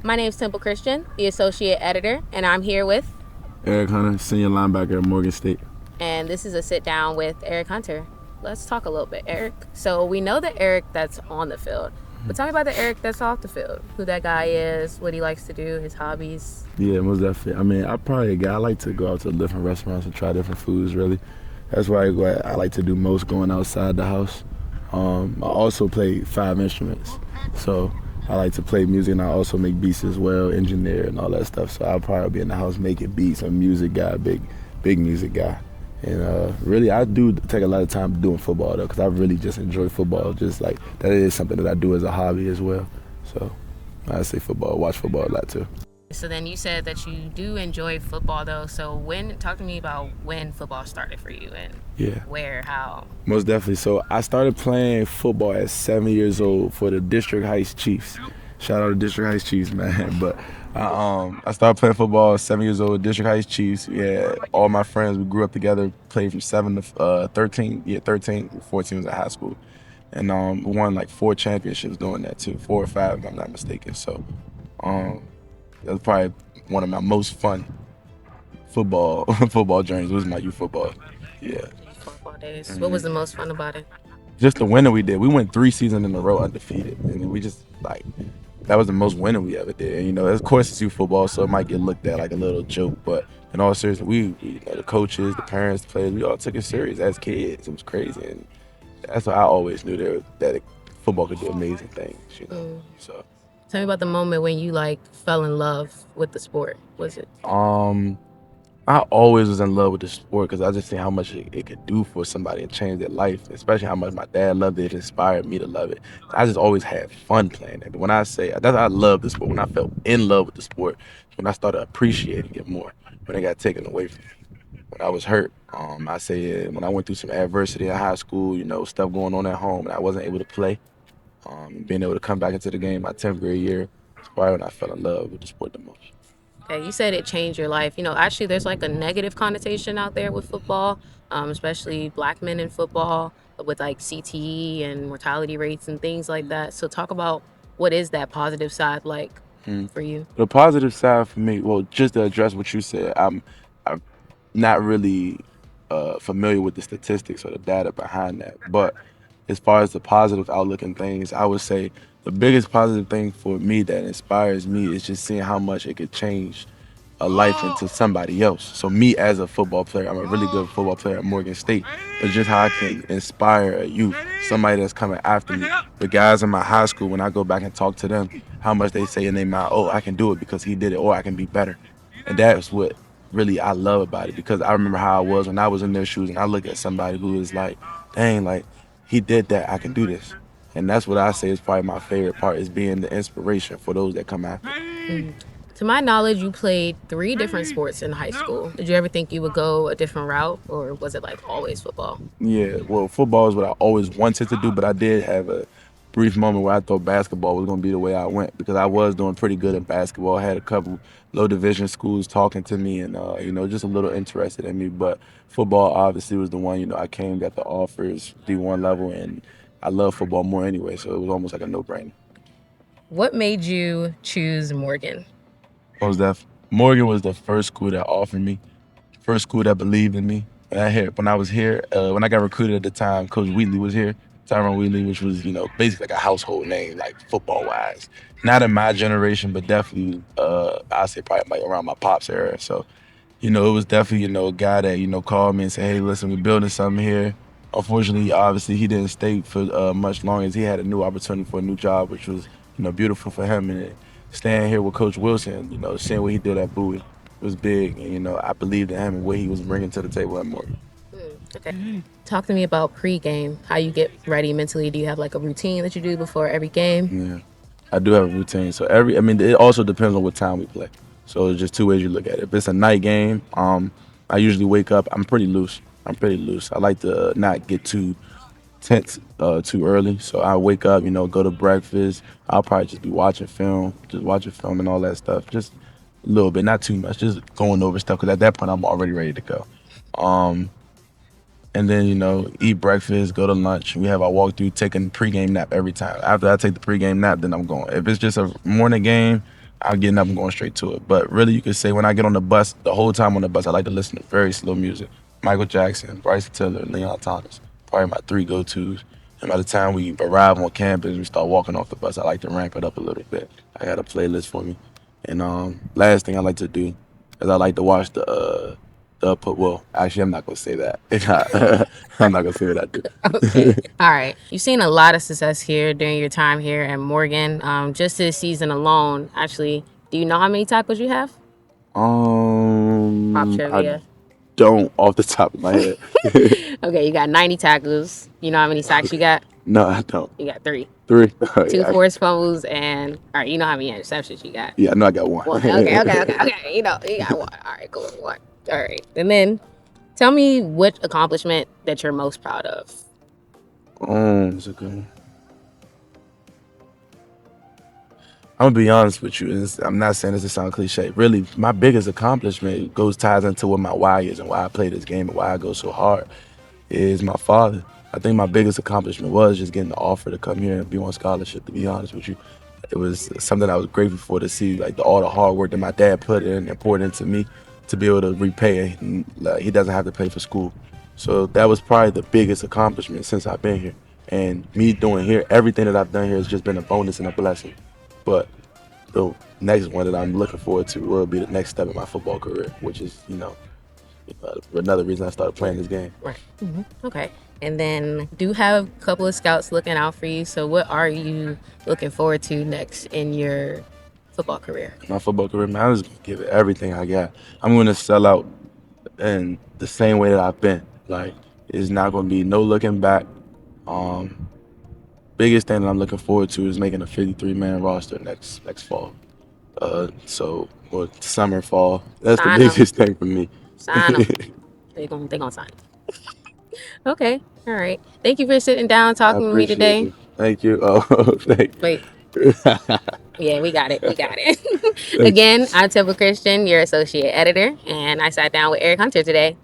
My name is Temple Christian, the associate editor, and I'm here with. Erick Hunter, senior linebacker at Morgan State. And this is a sit down with Erick Hunter. Let's talk a little bit, Erick. So we know the Erick that's on the field, but tell me about the Erick that's off the field. Who that guy is, what he likes to do, his hobbies. Yeah, most definitely. I mean, I'm probably a guy. I like to go out to different restaurants and try different foods. Really, that's why I like to do most going outside the house. I also play 5 instruments, so I like to play music, and I also make beats as well, engineer and all that stuff. So I'll probably be in the house making beats. I'm a music guy, big music guy. And really, I do take a lot of time doing football, though, because I really just enjoy football. Just like that is something that I do as a hobby as well. So I say football, watch football a lot too. So then you said that you do enjoy football, though. So talk to me about when football started for you and where, how. Most definitely. So I started playing football at 7 years old for the District Heights Chiefs. Shout out to District Heights Chiefs, man. But I started playing football at 7 years old, District Heights Chiefs. Yeah, all my friends, we grew up together, played from 7 to 13. Yeah, 13, 14 was at high school. And we won like 4 championships doing that too, 4 or 5 if I'm not mistaken. So that was probably one of my most fun football journeys. Was my youth football. Yeah. Football days. Mm-hmm. What was the most fun about it? Just the winning we did. We went 3 seasons in a row undefeated, and we just that was the most winning we ever did. And, of course it's youth football, so it might get looked at like a little joke, but in all seriousness, we the coaches, the parents, the players, we all took it serious as kids. It was crazy, and that's why I always knew that football could do amazing things. So. Tell me about the moment when you fell in love with the sport. Was it? I always was in love with the sport because I just see how much it could do for somebody and change their life, especially how much my dad loved it. It inspired me to love it. I just always had fun playing it. But when I say that I love the sport, when I felt in love with the sport, when I started appreciating it more, when it got taken away from me, when I was hurt. I say when I went through some adversity in high school, stuff going on at home, and I wasn't able to play. Being able to come back into the game my 10th grade year, was probably when I fell in love with the sport the most. Okay, you said it changed your life. Actually, there's a negative connotation out there with football, especially black men in football with CTE and mortality rates and things like that. So talk about what is that positive side for you? The positive side for me, well, just to address what you said, I'm not really familiar with the statistics or the data behind that. But as far as the positive outlook and things, I would say the biggest positive thing for me that inspires me is just seeing how much it could change a life into somebody else. So me as a football player, I'm a really good football player at Morgan State. It's just how I can inspire a youth, somebody that's coming after me. The guys in my high school, when I go back and talk to them, how much they say in their mind, oh, I can do it because he did it, or I can be better. And that's what really I love about it, because I remember how I was when I was in their shoes, and I look at somebody who is dang, he did that, I can do this. And that's what I say is probably my favorite part, is being the inspiration for those that come after. Mm-hmm. To my knowledge, you played 3 different sports in high school. Did you ever think you would go a different route, or was it always football? Yeah, well, football is what I always wanted to do, but I did have a brief moment where I thought basketball was going to be the way I went, because I was doing pretty good in basketball. I had a couple low division schools talking to me and, just a little interested in me. But football obviously was the one, I came, got the offers, D1 level, and I love football more anyway, so it was almost like a no-brainer. What made you choose Morgan? Morgan was the first school that offered me, first school that believed in me. When I was here, when I got recruited at the time, Coach Wheatley was here, Tyron Wheatley, which was, basically a household name, football-wise. Not in my generation, but definitely, I'd say probably around my pops era. So, it was definitely, a guy that, called me and said, hey, listen, we're building something here. Unfortunately, obviously, he didn't stay for much longer, as he had a new opportunity for a new job, which was, beautiful for him. And staying here with Coach Wilson, seeing what he did at Bowie was big. And, I believed in him and what he was bringing to the table at Morgan. Okay. Talk to me about pregame, how you get ready mentally. Do you have a routine that you do before every game? Yeah, I do have a routine. So it also depends on what time we play. So there's just 2 ways you look at it. If it's a night game, I usually wake up, I'm pretty loose. I like to not get too tense too early. So I wake up, go to breakfast. I'll probably just be watching film and all that stuff. Just a little bit, not too much, just going over stuff, because at that point I'm already ready to go. And then, eat breakfast, go to lunch. We have our walkthrough, take a pregame nap every time. After I take the pregame nap, then I'm going. If it's just a morning game, I'm getting up and going straight to it. But really, you could say when I get on the bus, the whole time on the bus, I like to listen to very slow music. Michael Jackson, Bryson Tiller, Leon Thomas, probably my 3 go-tos. And by the time we arrive on campus, we start walking off the bus, I like to ramp it up a little bit. I got a playlist for me. And last thing I like to do is I like to watch well, actually, I'm not gonna say that. I'm not gonna say what I do. Okay. All right. You've seen a lot of success here during your time here at Morgan. Just this season alone, actually, do you know how many tackles you have? Pop I trivia. don't off the top of my head. Okay, you got 90 tackles. You know how many sacks you got? No, I don't. You got 3. 3? Oh, 2 yeah. forced fumbles, and all right, you know how many interceptions you got? Yeah, I know I got 1. 1. Okay. You know, you got 1. All right, cool. 1. All right, and then tell me what accomplishment that you're most proud of. That's a good one. I'm gonna be honest with you. I'm not saying this to sound cliche. Really, my biggest accomplishment ties into what my why is and why I play this game and why I go so hard. Is my father. I think my biggest accomplishment was just getting the offer to come here and be on scholarship. To be honest with you, it was something I was grateful for to see, like all the hard work that my dad put in and poured into me to be able to repay it. And, like, he doesn't have to pay for school, so that was probably the biggest accomplishment since I've been here. And me doing here, everything that I've done here has just been a bonus and a blessing. But the next one that I'm looking forward to will be the next step in my football career, which is, another reason I started playing this game. Right. Okay. And then do have a couple of scouts looking out for you. So what are you looking forward to next in your football career? My football career, man, I'm just gonna give it everything I got. I'm gonna sell out in the same way that I've been. Like, it's not gonna be no looking back. Biggest thing that I'm looking forward to is making a 53-man roster next fall. Or summer, fall. That's Sign the 'em. biggest thing for me. Sign them. They gonna sign 'em. Okay. All right. Thank you for sitting down and I talking with me appreciate today. you. Thank you. Oh, thank Wait. you. Yeah, we got it. Again, I'm Temple Christian, your associate editor, and I sat down with Erick Hunter today.